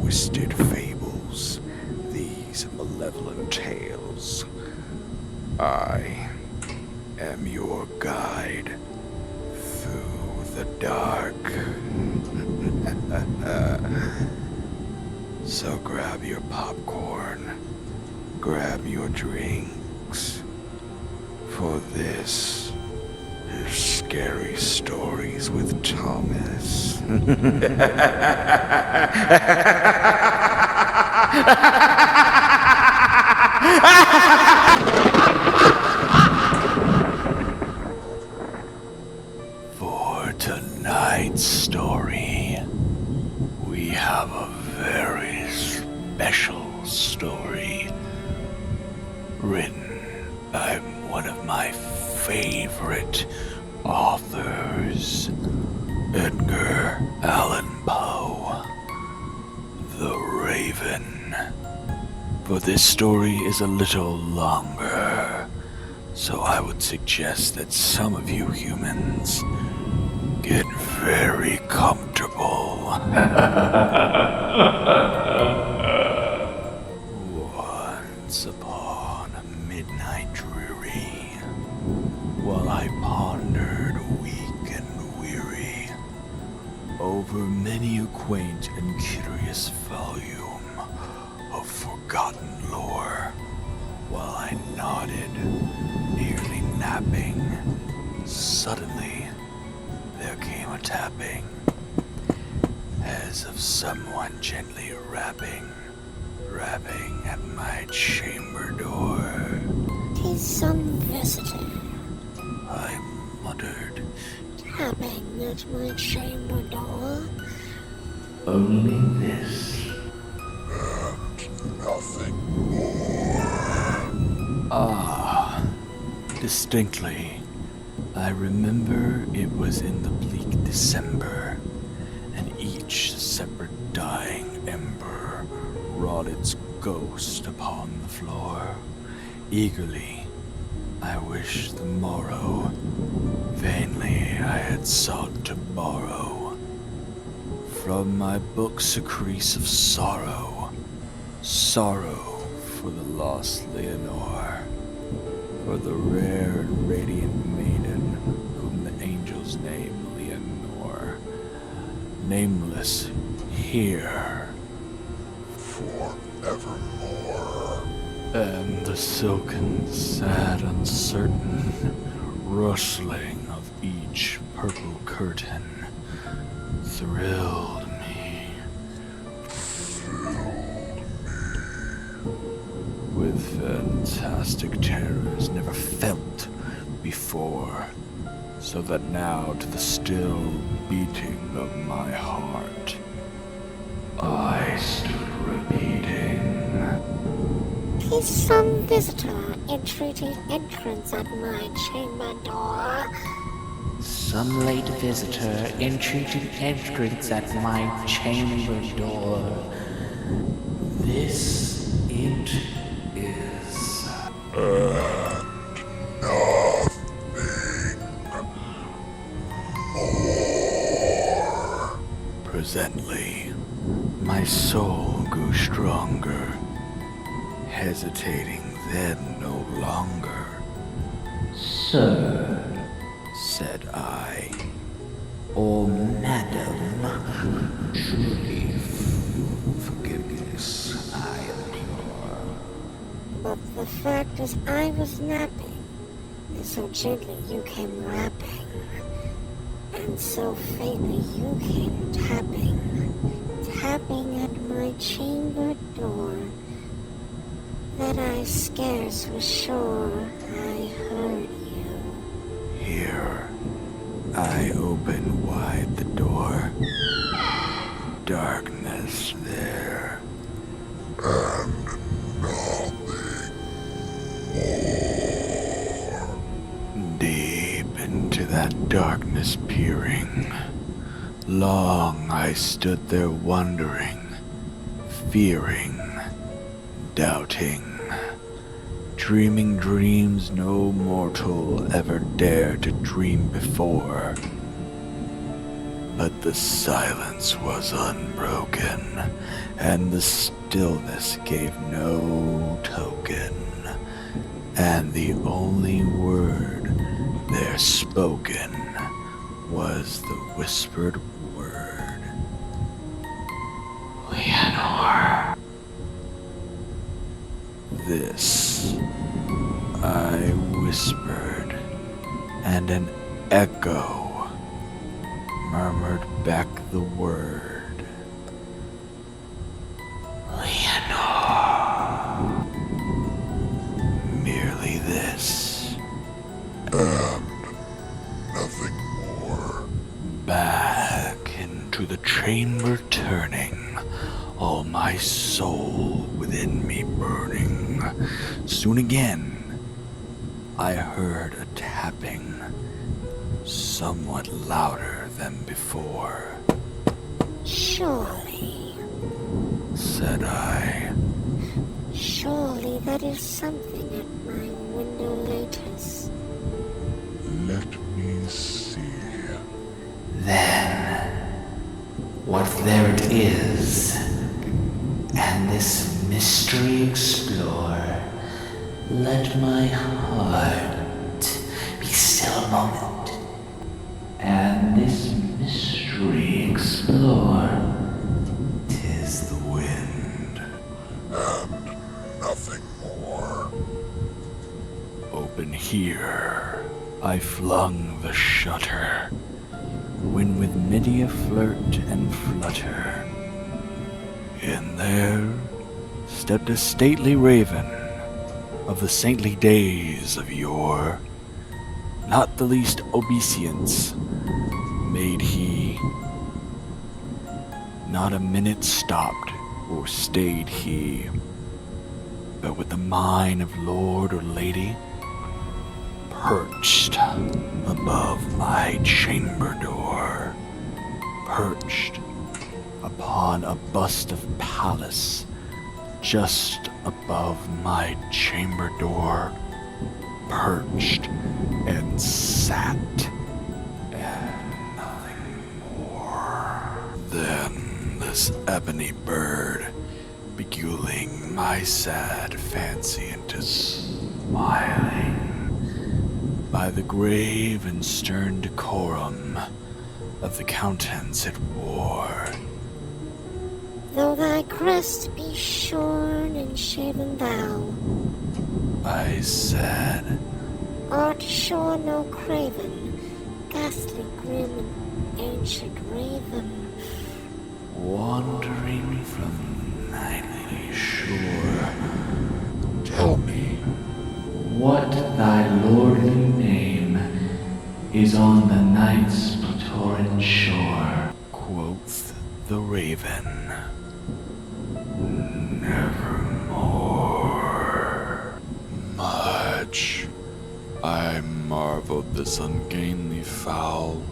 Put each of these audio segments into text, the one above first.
twisted fables, these malevolent tales. I am your guide through the dark. So grab your popcorn, grab your drinks, for this is Scary Stories with Thomas. For tonight's story, we have a very special story written by one of my favorite authors, Edgar Allan Poe, The Raven. For this story is a little longer, so I would suggest that some of you humans get very comfortable. Once upon a midnight dreary, while I pondered weak and weary over many a quaint and curious volume of forgotten lore, while I nodded, nearly napping, suddenly there came a tapping, as of someone gently rapping at my chamber door. 'Tis some visitor I muttered, tapping at my chamber door. only this. Nothing more. Ah, distinctly. I remember it was in the bleak December, and each separate dying ember wrought its ghost upon the floor. Eagerly, I wished the morrow. Vainly I had sought to borrow from my book secretes of sorrow, sorrow for the lost Leonore, for the rare and radiant maiden whom the angels name Leonore, nameless here. Forevermore. And the silken, sad, uncertain rustling of each purple curtain thrilled me. With fantastic terrors never felt before, so that now to the still beating of my heart, I stood repeating. 'Tis some visitor entreating entrance at my chamber door. Some late visitor entreated entrance at my chamber door. This it is. Presently, my soul grew stronger, hesitating then no longer. Sir, Said I, or madam, truly forgiveness I implore. But the fact is I was napping, and so gently you came rapping, and so faintly you came tapping at my chamber door, that I scarce was sure I heard you. Here, I open wide the door. Darkness there. And nothing more. Deep into that darkness peering. Long I stood there wondering, fearing, doubting, dreaming dreams no mortal ever dared to dream before. But the silence was unbroken, and the stillness gave no token, and the only word there spoken was the whispered word, Leonore. This I whispered, and an echo murmured back the word, Leonore. Merely this. And nothing more. Back into the chamber turning, all my soul within me burning. Soon again, I heard a tapping, somewhat louder than before. Surely, Said I, surely that is something at my window latest. Let me see. Then, what there it is, and this mystery explore, let my heart be still a moment, and this mystery explore. 'Tis the wind. And nothing more. open here. I flung the shutter, when with many a flirt and flutter, in there stepped a stately raven of the saintly days of yore. Not the least obeisance made he, not a minute stopped or stayed he, but with the mien of lord or lady, perched above my chamber door, perched upon a bust of Pallas, just above my chamber door, perched and sat, and nothing more. Then this ebony bird, beguiling my sad fancy into smiling, by the grave and stern decorum of the countenance it wore, Though thy crest be shorn and shaven thou, I said, art sure no craven, ghastly grim and ancient raven. wandering from nightly shore. Tell me, What thy lordly name is on the night's Platoran shore? Quoth the raven, nevermore. Much I marveled this ungainly fowl,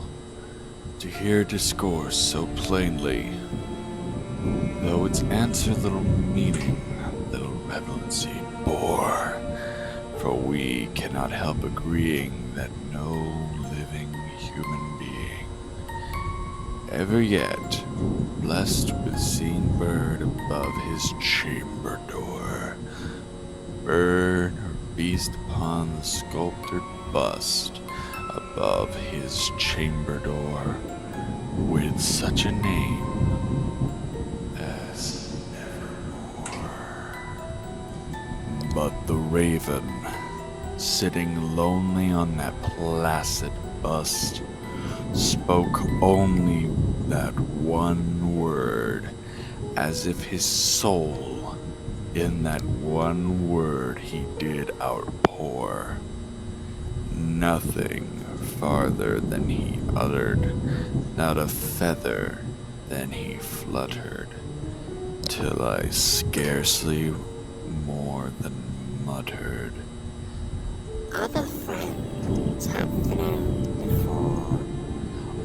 to hear discourse so plainly, though its answer little meaning, little relevancy bore. For we cannot help agreeing that no living human being ever yet blessed with seeing bird above his chamber door, bird or beast upon the sculptured bust above his chamber door, with such a name as nevermore. But the raven, sitting lonely on that placid bust, spoke only that one word, as if his soul in that one word he did outpour. Nothing farther than he uttered, not a feather than he fluttered, till I scarcely more than muttered, Other friends have flown before.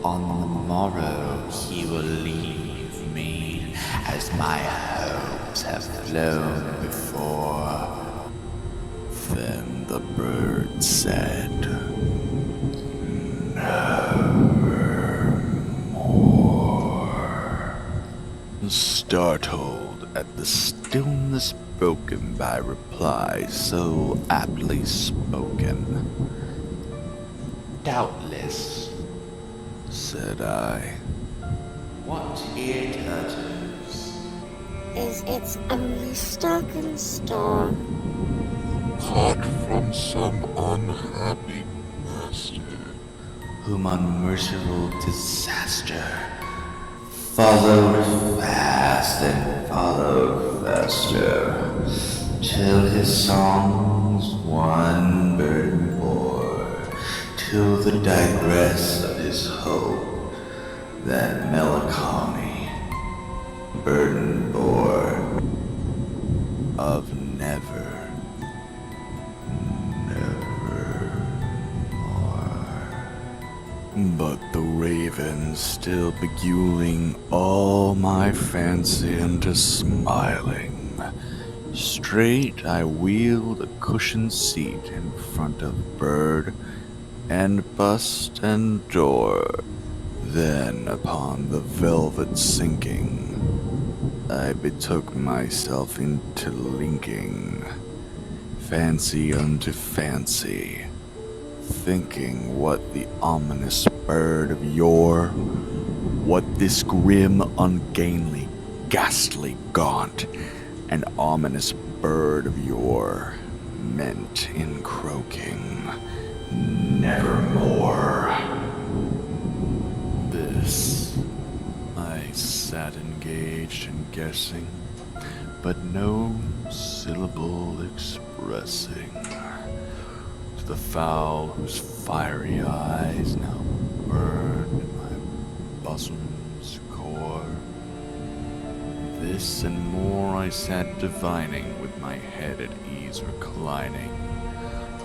On the morrow he will leave me, as my hopes have flown before. Then the bird said, nevermore. startled at the stillness broken by reply so aptly spoken. Doubtless. Said I. What ear turtles? Is its only stock in store? Caught from some unhappy master. Whom unmerciful disaster followed fast and followed faster, till his songs one burden bore, till the digress of his hope that melancholy burden bore Of never, never more. But the raven still beguiling all my fancy into smiling. Straight I wheeled a cushioned seat in front of bird and bust and door. Then upon the velvet sinking, I betook myself into linking fancy unto fancy, thinking what the ominous bird of yore, what this grim, ungainly, ghastly, gaunt, and ominous bird of yore meant in croaking nevermore. This I sat engaged in guessing, but no syllable expressing. To the fowl whose fiery eyes now burned in my bosom's core. This and more I sat divining, with my head at ease reclining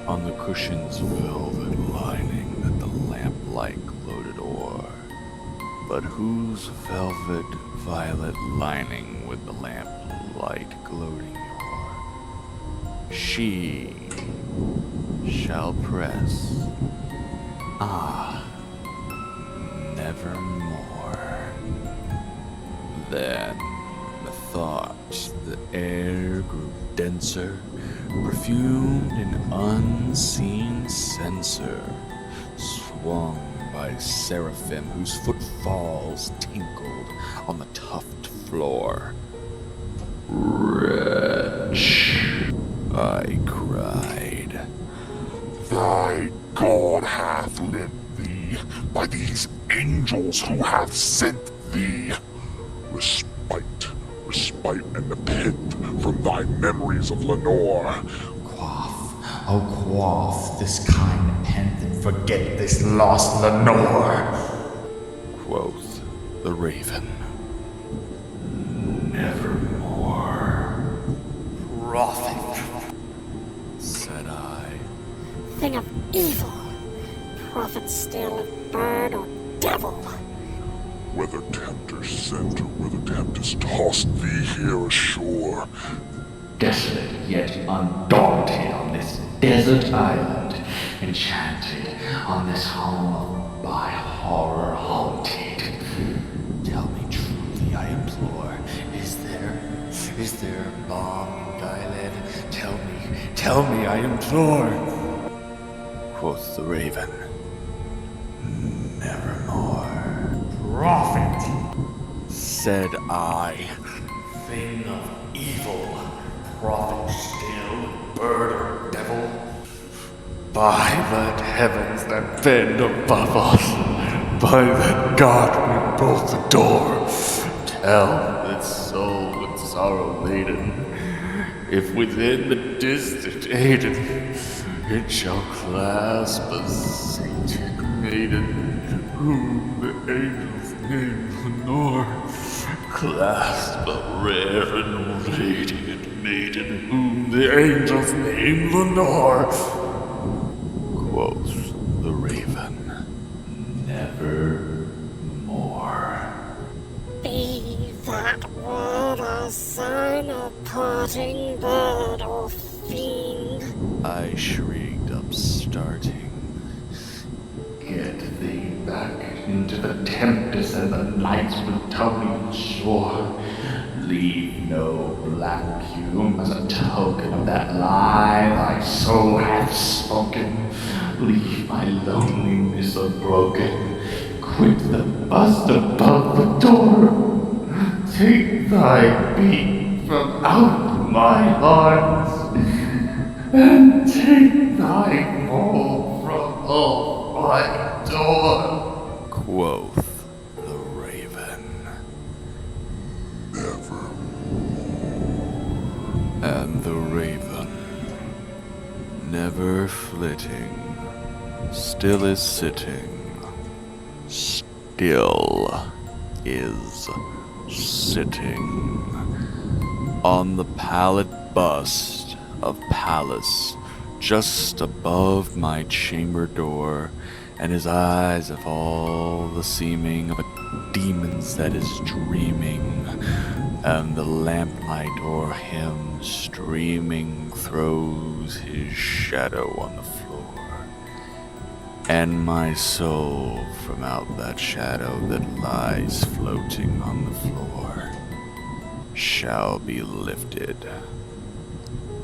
on the cushion's velvet lining that the lamplight gloated o'er, but whose velvet violet lining with the lamplight gloating o'er she shall press, nevermore. Then methought the air grew denser, perfumed in unseen censer, swung by seraphim whose footfalls tinkled on the tufted floor. Wretch, I cried. Thy God hath lent thee by these angels who have sent thee respite and nepenthe from thy memories of Lenore. Quaff, oh quaff this kind nepenthe and forget this lost Lenore. Quoth the raven, nevermore. Prophet, Said I, Thing of evil. Prophet still of bird or devil. Whether tempter sent or whether tempest tossed thee here ashore, desolate yet undaunted on this desert island, enchanted on this home by horror haunted. Tell me truly, I implore, is there balm in Gilead? Tell me, I implore. quoth the raven, nevermore. Prophet, Said I, thing of evil, prophet still, bird or devil. by that heavens that bend above us, by that God we both adore, tell this soul with sorrow laden, if within the distant Aidenn it shall clasp a sainted maiden, whom the angels name Lenore, clasp a rare and radiant maiden, whom the angels name Lenore. Quoth the raven, nevermore. Be that word a sign of parting, bird or fiend? I shrieked, upstarting. Get thee back into the tempest and the night's Plutonian shore. leave no vacuum as a token of that lie thy soul hath spoken. Leave my loneliness unbroken. Quit the bust above the door. Take thy beat from out my heart, and take thy mold from off my door. Quoth the raven. And the raven, never flitting, still is sitting, still is sitting on the pallid bust of Pallas just above my chamber door, and his eyes have all the seeming of a demon's that is dreaming, and the lamplight o'er him streaming throws his shadow on the floor. And my soul from out that shadow that lies floating on the floor shall be lifted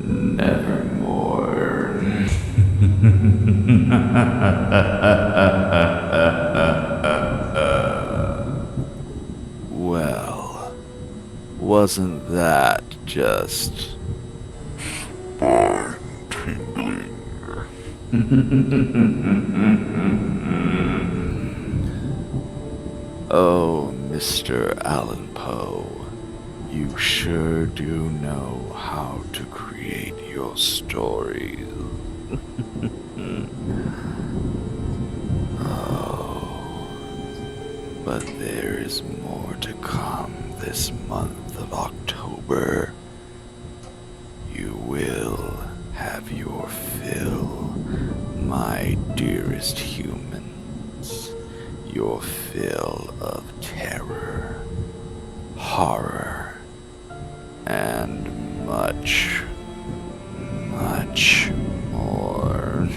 nevermore. Well, wasn't that just Spine-tingling. Oh, Mr. Allan Poe, you sure do know how to create your stories. Oh, but there is more to come this month of October. You will have your fill, my dearest humans, your fill of terror, horror, and much, much more.